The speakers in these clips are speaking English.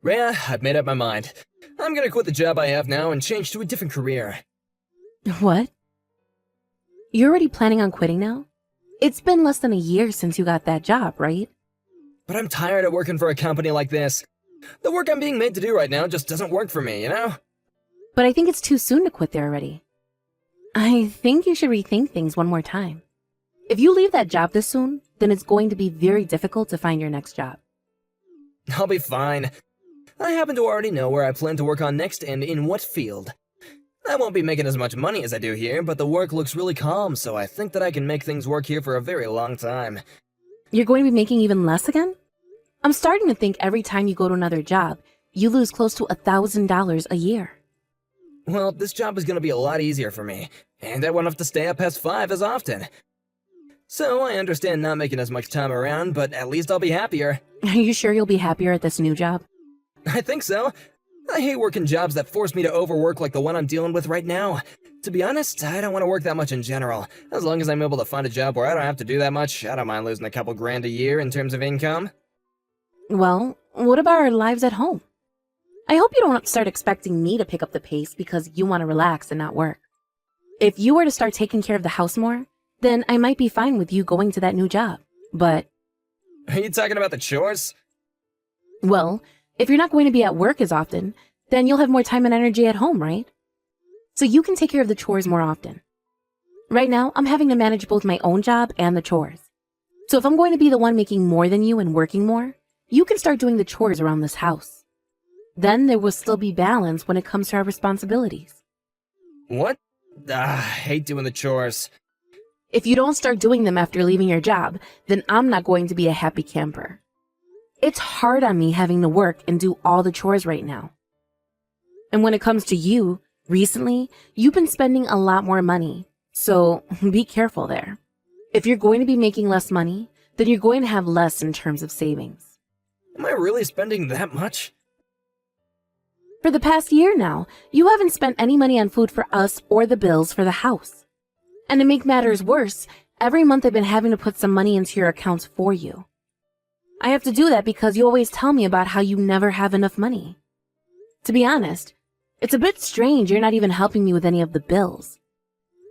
Rhea, I've made up my mind. I'm gonna quit the job I have now and change to a different career. What? You're already planning on quitting now? It's been less than a year since you got that job, right? But I'm tired of working for a company like this. The work I'm being made to do right now just doesn't work for me, you know? But I think it's too soon to quit there already. I think you should rethink things one more time. If you leave that job this soon, then it's going to be very difficult to find your next job. I'll be fine. I happen to already know where I plan to work on next and in what field. I won't be making as much money as I do here, but the work looks really calm, so I think that I can make things work here for a very long time. You're going to be making even less again? I'm starting to think every time you go to another job, you lose close to $1,000 a year. Well, this job is gonna be a lot easier for me, and I won't have to stay up past 5 as often. So I understand not making as much time around, but at least I'll be happier. Are you sure you'll be happier at this new job? I think so. I hate working jobs that force me to overwork like the one I'm dealing with right now. To be honest, I don't want to work that much in general. As long as I'm able to find a job where I don't have to do that much, I don't mind losing a couple grand a year in terms of income. Well, what about our lives at home? I hope you don't start expecting me to pick up the pace because you want to relax and not work. If you were to start taking care of the house more, then I might be fine with you going to that new job. But, Are you talking about the chores? well, if you're not going to be at work as often, then you'll have more time and energy at home, right? So you can take care of the chores more often. Right now, I'm having to manage both my own job and the chores. So if I'm going to be the one making more than you and working more, you can start doing the chores around this house. Then there will still be balance when it comes to our responsibilities. What? I hate doing the chores. If you don't start doing them after leaving your job, then I'm not going to be a happy camper. It's hard on me having to work and do all the chores right now. And when it comes to you, recently, you've been spending a lot more money. So be careful there. If you're going to be making less money, then you're going to have less in terms of savings. Am I really spending that much? For the past year now, you haven't spent any money on food for us or the bills for the house. And to make matters worse, every month I've been having to put some money into your accounts for you. I have to do that because you always tell me about how you never have enough money. To be honest, it's a bit strange you're not even helping me with any of the bills.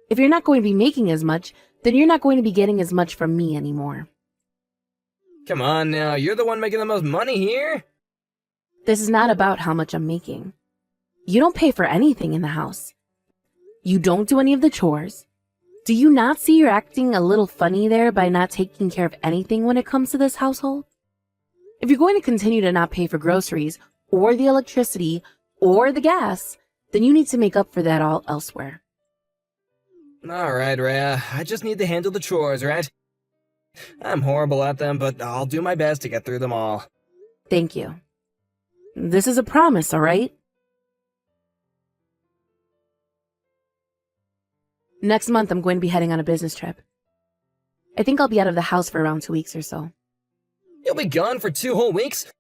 If you're not going to be making as much, then you're not going to be getting as much from me anymore. Come on now, you're the one making the most money here? This is not about how much I'm making. You don't pay for anything in the house. You don't do any of the chores. Do you not see you're acting a little funny there by not taking care of anything when it comes to this household? If you're going to continue to not pay for groceries, or the electricity, or the gas, then you need to make up for that all elsewhere. Alright, Rhea, I just need to handle the chores, right? I'm horrible at them, but I'll do my best to get through them all. Thank you. This is a promise, all right? Next month, I'm going to be heading on a business trip. I think I'll be out of the house for around 2 weeks or so. You'll be gone for 2 whole weeks?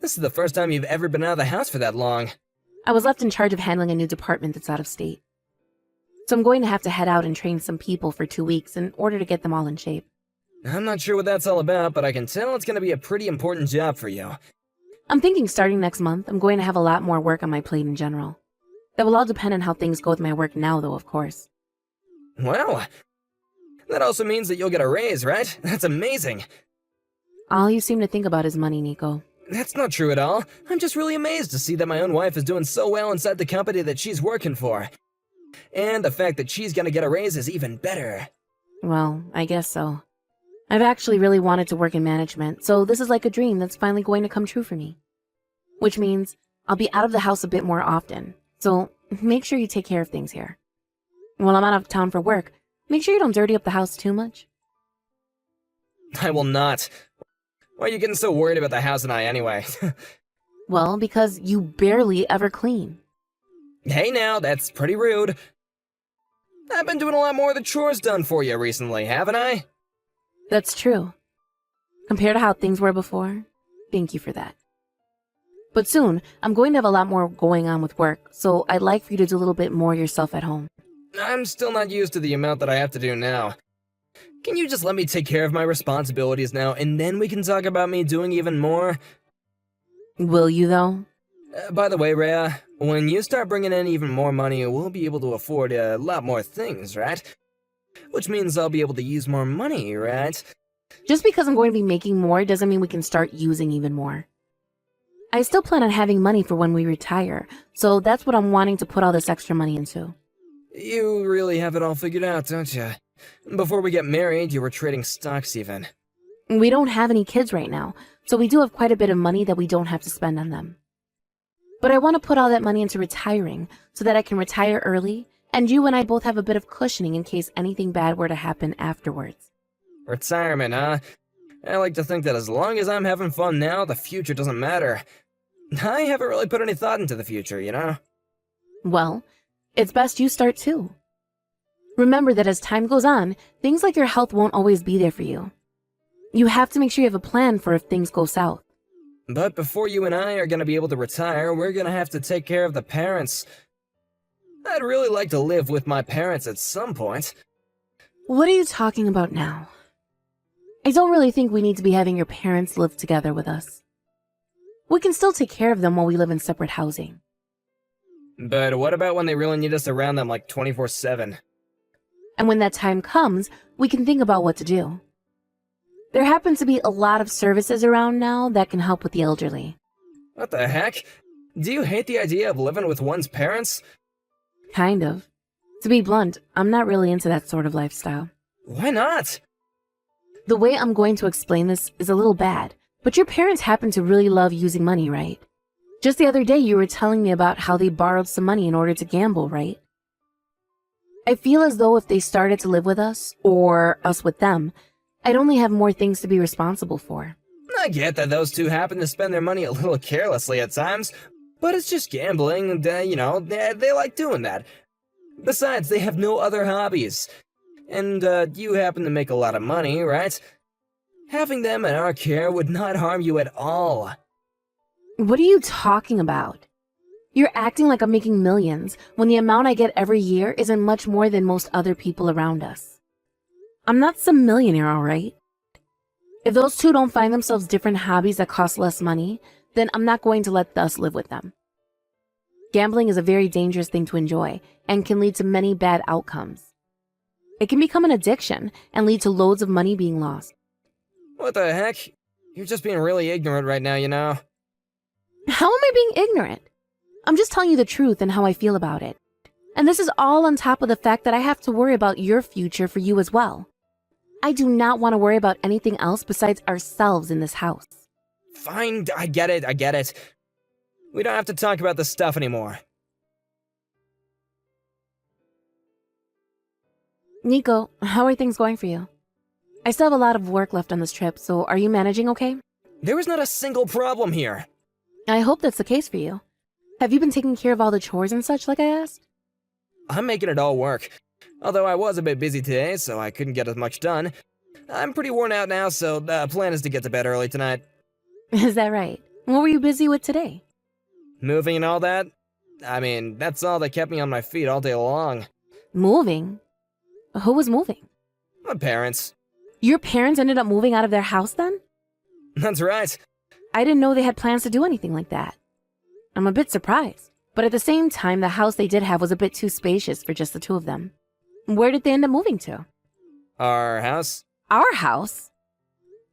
This is the first time you've ever been out of the house for that long. I was left in charge of handling a new department that's out of state. So I'm going to have to head out and train some people for 2 weeks in order to get them all in shape. I'm not sure what that's all about, but I can tell it's going to be a pretty important job for you. I'm thinking starting next month, I'm going to have a lot more work on my plate in general. That will all depend on how things go with my work now, though, of course. Well, that also means that you'll get a raise, right? That's amazing. All you seem to think about is money, Nico. That's not true at all. I'm just really amazed to see that my own wife is doing so well inside the company that she's working for. And the fact that she's gonna get a raise is even better. Well, I guess so. I've actually really wanted to work in management, so this is like a dream that's finally going to come true for me. Which means I'll be out of the house a bit more often, so make sure you take care of things here. While I'm out of town for work, make sure you don't dirty up the house too much. I will not. Why are you getting so worried about the house and I anyway? Well, because you barely ever clean. Hey now, that's pretty rude. I've been doing a lot more of the chores done for you recently, haven't I? That's true. Compared to how things were before, thank you for that. But soon, I'm going to have a lot more going on with work, so I'd like for you to do a little bit more yourself at home. I'm still not used to the amount that I have to do now. Can you just let me take care of my responsibilities now, and then we can talk about me doing even more? Will you, though? By the way, Rhea, when you start bringing in even more money, we'll be able to afford a lot more things, right? Which means I'll be able to use more money, right? Just because I'm going to be making more doesn't mean we can start using even more. I still plan on having money for when we retire, so that's what I'm wanting to put all this extra money into. You really have it all figured out, don't you? Before we get married, you were trading stocks even. We don't have any kids right now, so we do have quite a bit of money that we don't have to spend on them. But I want to put all that money into retiring so that I can retire early, and you and I both have a bit of cushioning in case anything bad were to happen afterwards. Retirement, huh? I like to think that as long as I'm having fun now, the future doesn't matter. I haven't really put any thought into the future, you know? Well, it's best you start too. Remember that as time goes on, things like your health won't always be there for you. You have to make sure you have a plan for if things go south. But before you and I are gonna be able to retire, we're gonna have to take care of the parents. I'd really like to live with my parents at some point. What are you talking about now? I don't really think we need to be having your parents live together with us. We can still take care of them while we live in separate housing. But what about when they really need us around them like 24/7? And when that time comes, we can think about what to do. There happen to be a lot of services around now that can help with the elderly. What the heck? Do you hate the idea of living with one's parents? Kind of. To be blunt, I'm not really into that sort of lifestyle. Why not? The way I'm going to explain this is a little bad, but your parents happen to really love using money, right? Just the other day you were telling me about how they borrowed some money in order to gamble, right? I feel as though if they started to live with us, or us with them, I'd only have more things to be responsible for. I get that those two happen to spend their money a little carelessly at times, but it's just gambling, and, they like doing that. Besides, they have no other hobbies. And, you happen to make a lot of money, right? Having them in our care would not harm you at all. What are you talking about? You're acting like I'm making millions when the amount I get every year isn't much more than most other people around us. I'm not some millionaire, all right? If those two don't find themselves different hobbies that cost less money, then I'm not going to let us live with them. Gambling is a very dangerous thing to enjoy and can lead to many bad outcomes. It can become an addiction and lead to loads of money being lost. What the heck? You're just being really ignorant right now, you know? How am I being ignorant? I'm just telling you the truth and how I feel about it. And this is all on top of the fact that I have to worry about your future for you as well. I do not want to worry about anything else besides ourselves in this house. Fine, I get it. We don't have to talk about this stuff anymore. Nico, how are things going for you? I still have a lot of work left on this trip, so are you managing okay? There is not a single problem here. I hope that's the case for you. Have you been taking care of all the chores and such like I asked? I'm making it all work. Although I was a bit busy today, so I couldn't get as much done. I'm pretty worn out now, so the plan is to get to bed early tonight. Is that right? What were you busy with today? Moving and all that? I mean, that's all that kept me on my feet all day long. Moving? Who was moving? My parents. Your parents ended up moving out of their house then? That's right. I didn't know they had plans to do anything like that. I'm a bit surprised, but at the same time, the house they did have was a bit too spacious for just the two of them. Where did they end up moving to? Our house? Our house?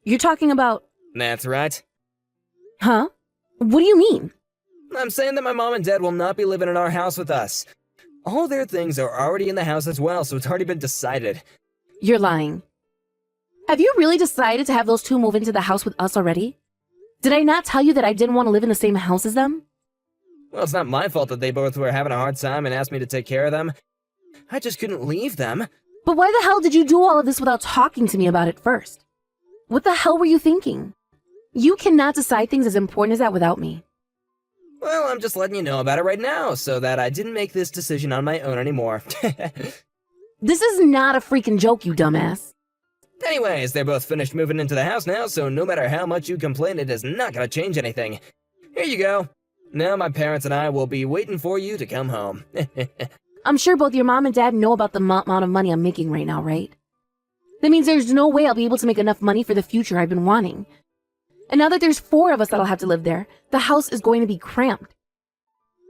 You're talking about... That's right. Huh? What do you mean? I'm saying that my mom and dad will not be living in our house with us. All their things are already in the house as well, so it's already been decided. You're lying. Have you really decided to have those two move into the house with us already? Did I not tell you that I didn't want to live in the same house as them? Well, it's not my fault that they both were having a hard time and asked me to take care of them. I just couldn't leave them. But why the hell did you do all of this without talking to me about it first? What the hell were you thinking? You cannot decide things as important as that without me. Well, I'm just letting you know about it right now, so that I didn't make this decision on my own anymore. This is not a freaking joke, you dumbass. Anyways, they're both finished moving into the house now, so no matter how much you complain, it is not gonna change anything. Here you go. Now my parents and I will be waiting for you to come home. I'm sure both your mom and dad know about the amount of money I'm making right now, right? That means there's no way I'll be able to make enough money for the future I've been wanting. And now that there's 4 of us that'll have to live there, the house is going to be cramped.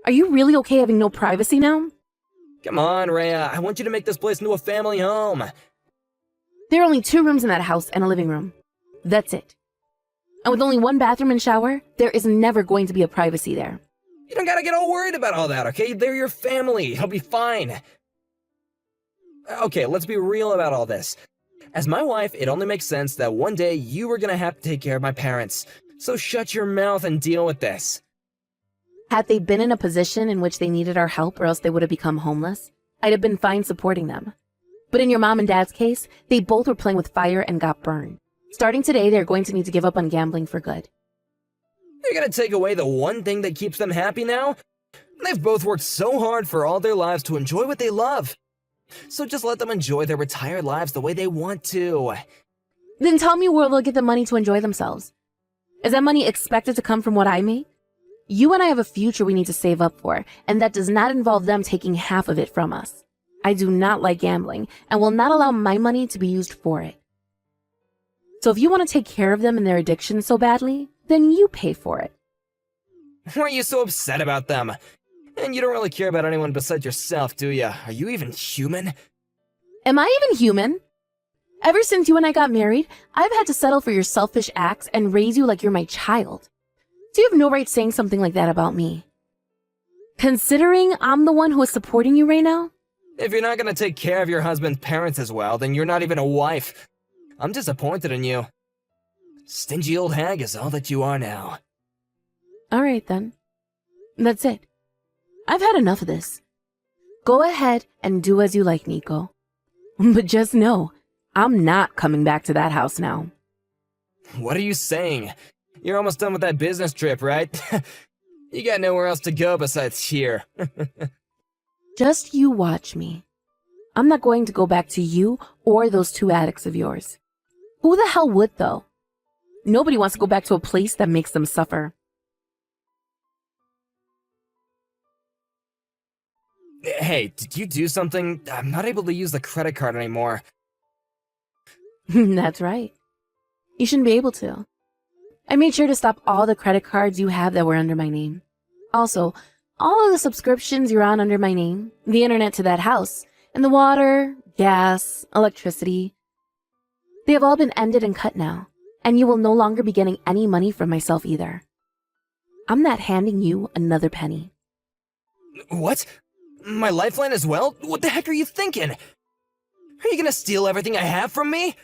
Are you really okay having no privacy now? Come on, Rhea. I want you to make this place into a family home. There are only 2 rooms in that house and a living room. That's it. And with only 1 bathroom and shower, there is never going to be a privacy there. You don't gotta get all worried about all that, okay? They're your family. It'll be fine. Okay, let's be real about all this. As my wife, it only makes sense that one day you were gonna have to take care of my parents. So shut your mouth and deal with this. Had they been in a position in which they needed our help or else they would have become homeless, I'd have been fine supporting them. But in your mom and dad's case, they both were playing with fire and got burned. Starting today, they're going to need to give up on gambling for good. You're gonna take away the one thing that keeps them happy now? They've both worked so hard for all their lives to enjoy what they love. So just let them enjoy their retired lives the way they want to. Then tell me where they'll get the money to enjoy themselves. Is that money expected to come from what I make? You and I have a future we need to save up for, and that does not involve them taking half of it from us. I do not like gambling, and will not allow my money to be used for it. So if you want to take care of them and their addiction so badly, then you pay for it. Why are you so upset about them? And you don't really care about anyone besides yourself, do you? Are you even human? Am I even human? Ever since you and I got married, I've had to settle for your selfish acts and raise you like you're my child. So you have no right saying something like that about me. Considering I'm the one who is supporting you right now? If you're not gonna take care of your husband's parents as well, then you're not even a wife. I'm disappointed in you. Stingy old hag is all that you are now. Alright then. That's it. I've had enough of this. Go ahead and do as you like, Nico. But just know, I'm not coming back to that house now. What are you saying? You're almost done with that business trip, right? You got nowhere else to go besides here. Just you watch me. I'm not going to go back to you or those 2 addicts of yours. Who the hell would, though? Nobody wants to go back to a place that makes them suffer. Hey, did you do something? I'm not able to use the credit card anymore. That's right. You shouldn't be able to. I made sure to stop all the credit cards you have that were under my name. Also, all of the subscriptions you're on under my name, the internet to that house, and the water, gas, electricity, they have all been ended and cut now, and you will no longer be getting any money from myself either. I'm not handing you another penny. What? My lifeline as well? What the heck are you thinking? Are you gonna steal everything I have from me?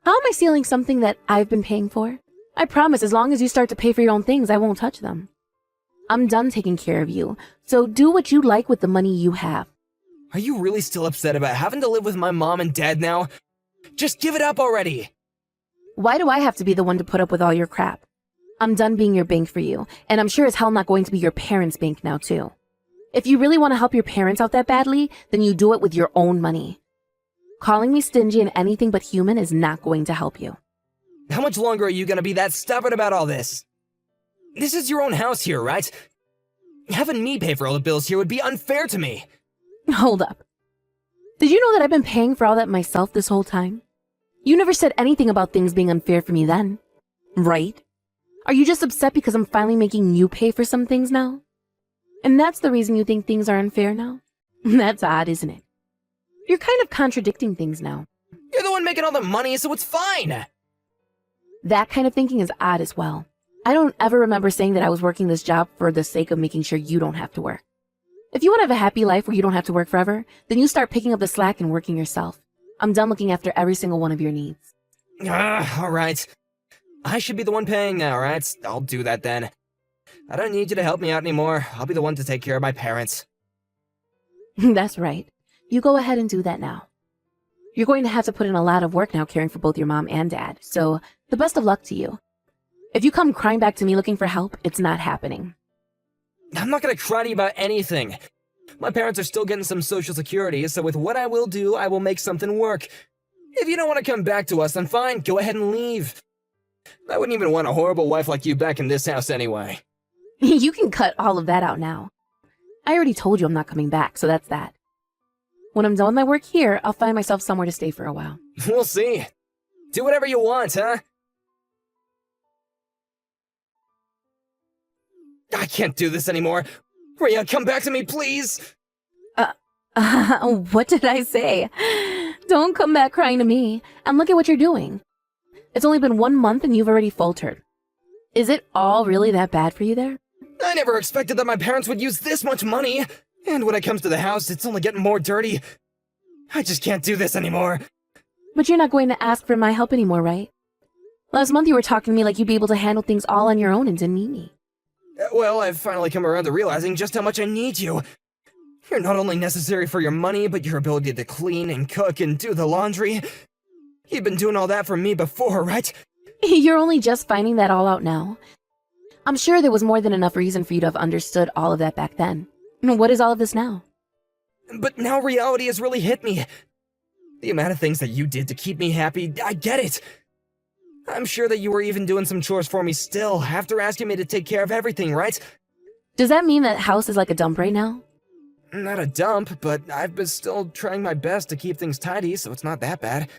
How am I stealing something that I've been paying for? I promise as long as you start to pay for your own things, I won't touch them. I'm done taking care of you, so do what you like with the money you have. Are you really still upset about having to live with my mom and dad now? Just give it up already! Why do I have to be the one to put up with all your crap? I'm done being your bank for you, and I'm sure as hell not going to be your parents' bank now too. If you really want to help your parents out that badly, then you do it with your own money. Calling me stingy and anything but human is not going to help you. How much longer are you gonna be that stubborn about all this? This is your own house here, right? Having me pay for all the bills here would be unfair to me. Hold up. Did you know that I've been paying for all that myself this whole time? You never said anything about things being unfair for me then, right? Are you just upset because I'm finally making you pay for some things now? And that's the reason you think things are unfair now? That's odd, isn't it? You're kind of contradicting things now. You're the one making all the money, so it's fine! That kind of thinking is odd as well. I don't ever remember saying that I was working this job for the sake of making sure you don't have to work. If you want to have a happy life where you don't have to work forever, then you start picking up the slack and working yourself. I'm done looking after every single one of your needs. Alright. I should be the one paying now, right? I'll do that then. I don't need you to help me out anymore. I'll be the one to take care of my parents. That's right. You go ahead and do that now. You're going to have to put in a lot of work now caring for both your mom and dad, so the best of luck to you. If you come crying back to me looking for help, it's not happening. I'm not gonna cry to you about anything. My parents are still getting some social security, so with what I will do, I will make something work. If you don't want to come back to us, then fine, go ahead and leave. I wouldn't even want a horrible wife like you back in this house anyway. You can cut all of that out now. I already told you I'm not coming back, so that's that. When I'm done with my work here, I'll find myself somewhere to stay for a while. We'll see. Do whatever you want, huh? I can't do this anymore. Rhea, come back to me, please! What did I say? Don't come back crying to me. And look at what you're doing. It's only been 1 month and you've already faltered. Is it all really that bad for you there? I never expected that my parents would use this much money. And when it comes to the house, it's only getting more dirty. I just can't do this anymore. But you're not going to ask for my help anymore, right? Last month you were talking to me like you'd be able to handle things all on your own and didn't need me. Well, I've finally come around to realizing just how much I need you. You're not only necessary for your money, but your ability to clean and cook and do the laundry. You've been doing all that for me before, right? You're only just finding that all out now. I'm sure there was more than enough reason for you to have understood all of that back then. What is all of this now? But now reality has really hit me. The amount of things that you did to keep me happy, I get it. I'm sure that you were even doing some chores for me still, after asking me to take care of everything, right? Does that mean that house is like a dump right now? Not a dump, but I've been still trying my best to keep things tidy, so it's not that bad.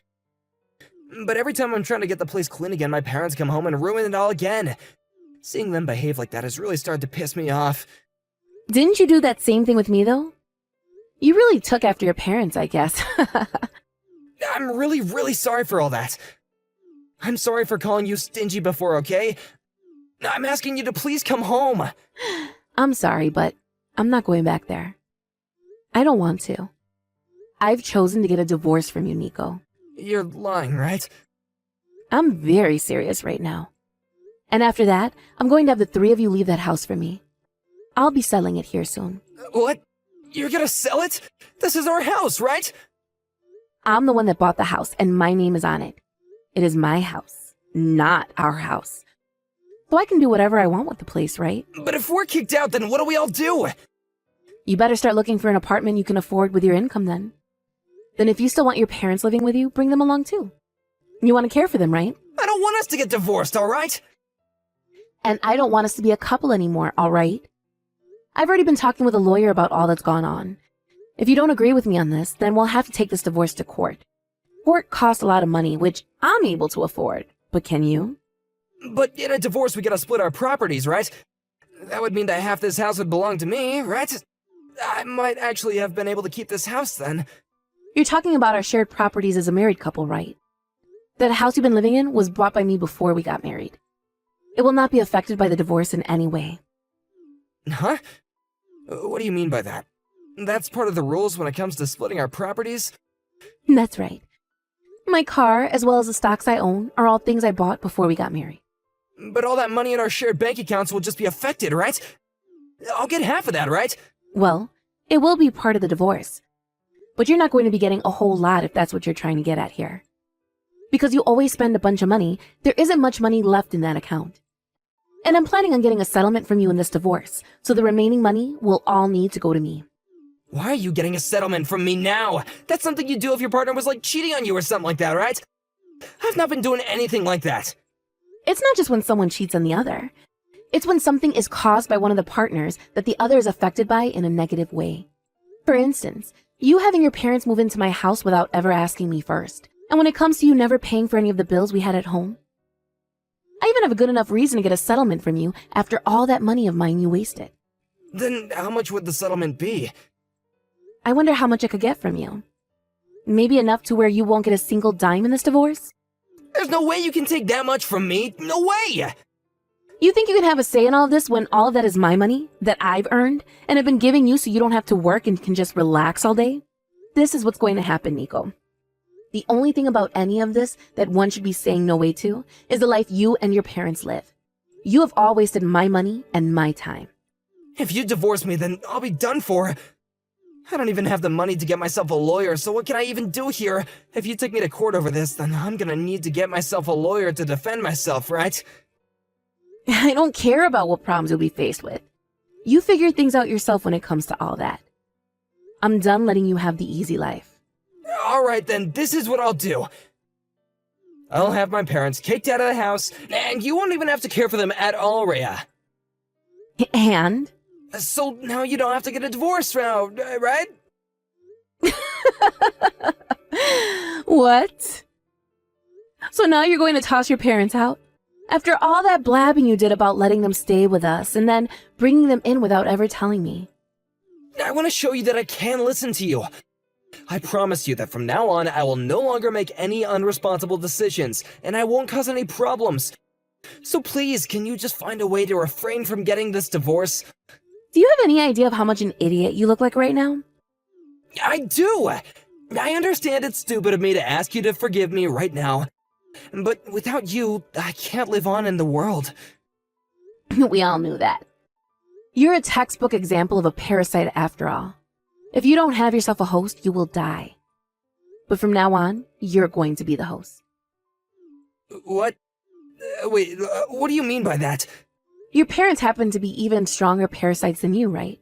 But every time I'm trying to get the place clean again, my parents come home and ruin it all again. Seeing them behave like that has really started to piss me off. Didn't you do that same thing with me, though? You really took after your parents, I guess. I'm really, really sorry for all that. I'm sorry for calling you stingy before, okay? I'm asking you to please come home. I'm sorry, but I'm not going back there. I don't want to. I've chosen to get a divorce from you, Nico. You're lying, right? I'm very serious right now. And after that, I'm going to have the three of you leave that house for me. I'll be selling it here soon. What? You're gonna sell it? This is our house, right? I'm the one that bought the house, and my name is on it. It is my house, not our house. So I can do whatever I want with the place, right? But if we're kicked out, then what do we all do? You better start looking for an apartment you can afford with your income then. Then if you still want your parents living with you, bring them along too. You want to care for them, right? I don't want us to get divorced, alright? And I don't want us to be a couple anymore, alright? I've already been talking with a lawyer about all that's gone on. If you don't agree with me on this, then we'll have to take this divorce to court. Court costs a lot of money, which I'm able to afford. But can you? But in a divorce, we gotta split our properties, right? That would mean that half this house would belong to me, right? I might actually have been able to keep this house then. You're talking about our shared properties as a married couple, right? That house you've been living in was bought by me before we got married. It will not be affected by the divorce in any way. Huh? What do you mean by that? That's part of the rules when it comes to splitting our properties? That's right. My car, as well as the stocks I own, are all things I bought before we got married. But all that money in our shared bank accounts will just be affected, right? I'll get half of that, right? Well, it will be part of the divorce. But you're not going to be getting a whole lot if that's what you're trying to get at here. Because you always spend a bunch of money, there isn't much money left in that account. And I'm planning on getting a settlement from you in this divorce, so the remaining money will all need to go to me. Why are you getting a settlement from me now? That's something you'd do if your partner was like cheating on you or something like that, right? I've not been doing anything like that. It's not just when someone cheats on the other. It's when something is caused by one of the partners that the other is affected by in a negative way. For instance, you having your parents move into my house without ever asking me first. And when it comes to you never paying for any of the bills we had at home. I even have a good enough reason to get a settlement from you after all that money of mine you wasted. Then how much would the settlement be? I wonder how much I could get from you. Maybe enough to where you won't get a single dime in this divorce? There's no way you can take that much from me. No way! You think you can have a say in all of this when all of that is my money that I've earned and have been giving you so you don't have to work and can just relax all day? This is what's going to happen, Nico. The only thing about any of this that one should be saying no way to is the life you and your parents live. You have all wasted my money and my time. If you divorce me, then I'll be done for. I don't even have the money to get myself a lawyer, so what can I even do here? If you take me to court over this, then I'm gonna need to get myself a lawyer to defend myself, right? I don't care about what problems you'll be faced with. You figure things out yourself when it comes to all that. I'm done letting you have the easy life. Alright then, this is what I'll do. I'll have my parents kicked out of the house, and you won't even have to care for them at all, Rhea. And? So now you don't have to get a divorce now, right? What? So now you're going to toss your parents out? After all that blabbing you did about letting them stay with us and then bringing them in without ever telling me. I want to show you that I can listen to you. I promise you that from now on, I will no longer make any unresponsible decisions, and I won't cause any problems. So please, can you just find a way to refrain from getting this divorce? Do you have any idea of how much an idiot you look like right now? I do! I understand it's stupid of me to ask you to forgive me right now, but without you, I can't live on in the world. We all knew that. You're a textbook example of a parasite after all. If you don't have yourself a host, you will die. But from now on, you're going to be the host. What? Wait, what do you mean by that? Your parents happen to be even stronger parasites than you, right?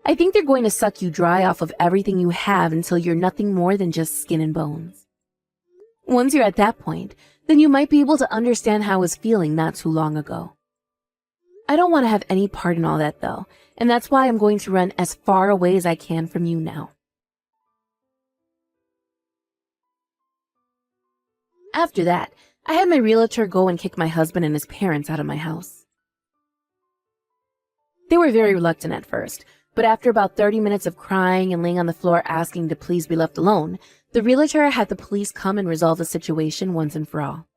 I think they're going to suck you dry off of everything you have until you're nothing more than just skin and bones. Once you're at that point, then you might be able to understand how I was feeling not too long ago. I don't want to have any part in all that though, and that's why I'm going to run as far away as I can from you now. After that, I had my realtor go and kick my husband and his parents out of my house. They were very reluctant at first, but after about 30 minutes of crying and laying on the floor asking to please be left alone, the realtor had the police come and resolve the situation once and for all.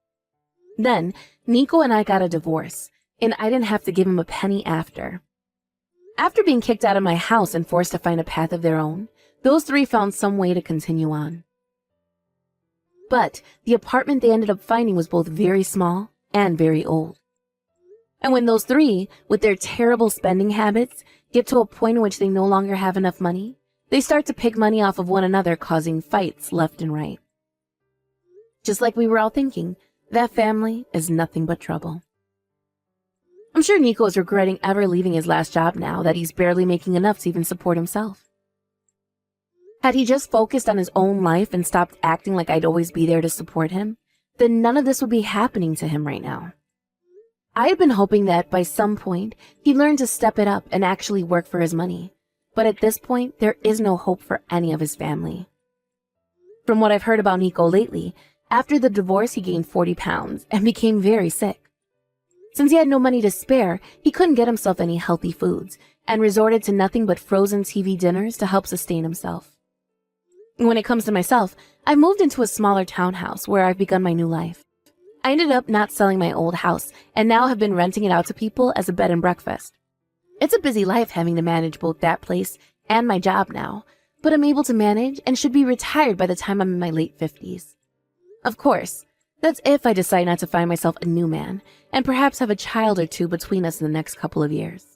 Then, Nico and I got a divorce, and I didn't have to give him a penny after. After being kicked out of my house and forced to find a path of their own, those three found some way to continue on. But the apartment they ended up finding was both very small and very old. And when those three, with their terrible spending habits, get to a point in which they no longer have enough money, they start to pick money off of one another, causing fights left and right. Just like we were all thinking, that family is nothing but trouble. I'm sure Nico is regretting ever leaving his last job now that he's barely making enough to even support himself. Had he just focused on his own life and stopped acting like I'd always be there to support him, then none of this would be happening to him right now. I had been hoping that by some point he'd learn to step it up and actually work for his money, but at this point there is no hope for any of his family. From what I've heard about Nico lately, after the divorce he gained 40 pounds and became very sick. Since he had no money to spare, he couldn't get himself any healthy foods and resorted to nothing but frozen TV dinners to help sustain himself. When it comes to myself, I moved into a smaller townhouse where I've begun my new life. I ended up not selling my old house and now have been renting it out to people as a bed and breakfast. It's a busy life having to manage both that place and my job now, but I'm able to manage and should be retired by the time I'm in my late 50s. Of course, that's if I decide not to find myself a new man and perhaps have a child or two between us in the next couple of years.